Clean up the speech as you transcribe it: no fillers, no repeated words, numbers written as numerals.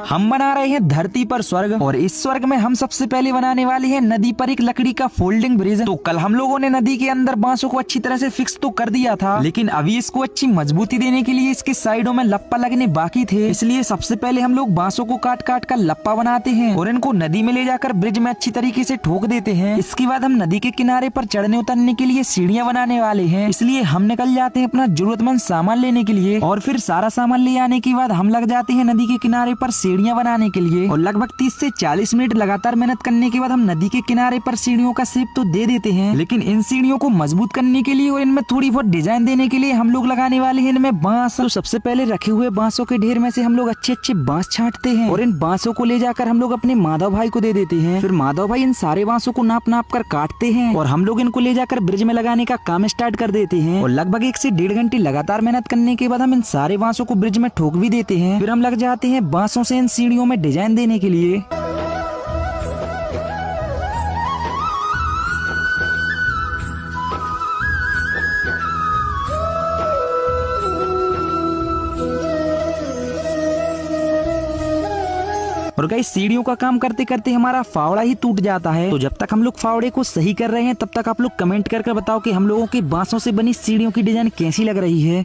हम बना रहे हैं धरती पर स्वर्ग, और इस स्वर्ग में हम सबसे पहले बनाने वाले हैं नदी पर एक लकड़ी का फोल्डिंग ब्रिज। तो कल हम लोगों ने नदी के अंदर बांसों को अच्छी तरह से फिक्स तो कर दिया था, लेकिन अभी इसको अच्छी मजबूती देने के लिए इसके साइडों में लप्पा लगने बाकी थे। इसलिए सबसे पहले हम लोग बांसों को काट काट कर लप्पा बनाते हैं और इनको नदी में ले जाकर ब्रिज में अच्छी तरीके से ठोक देते हैं। इसके बाद हम नदी के किनारे पर चढ़ने उतरने के लिए सीढ़ियां बनाने वाले हैं। इसलिए हम निकल जाते हैं अपना जरूरतमंद सामान लेने के लिए, और फिर सारा सामान ले आने के बाद हम लग जाते हैं नदी के किनारे पर सीढ़ियां बनाने के लिए। और लगभग 30 से 40 मिनट लगातार मेहनत करने के बाद हम नदी के किनारे पर सीढ़ियों का शेप तो दे देते हैं, लेकिन इन सीढ़ियों को मजबूत करने के लिए और इनमें थोड़ी बहुत डिजाइन देने के लिए हम लोग लगाने वाले हैं इनमें बांस। तो सबसे पहले रखे हुए बांसों के ढेर में से हम लोग अच्छे अच्छे बांस छांटते हैं और इन बांसों को ले जाकर हम लोग अपने माधव भाई को दे देते हैं। फिर माधव भाई इन सारे बांसों को नाप नाप कर काटते हैं और हम लोग इनको ले जाकर ब्रिज में लगाने का काम स्टार्ट कर देते हैं। और लगभग 1 से 1.5 घंटे लगातार मेहनत करने के बाद हम इन सारे बांसों को ब्रिज में ठोक भी देते हैं। फिर हम लग जाते हैं बांसों से इन सीढ़ियों में डिजाइन देने के लिए। और गाइस सीढ़ियों का काम करते करते हमारा फावड़ा ही टूट जाता है। तो जब तक हम लोग फावड़े को सही कर रहे हैं तब तक आप लोग कमेंट करके बताओ कि हम लोगों की बांसों से बनी सीढ़ियों की डिजाइन कैसी लग रही है।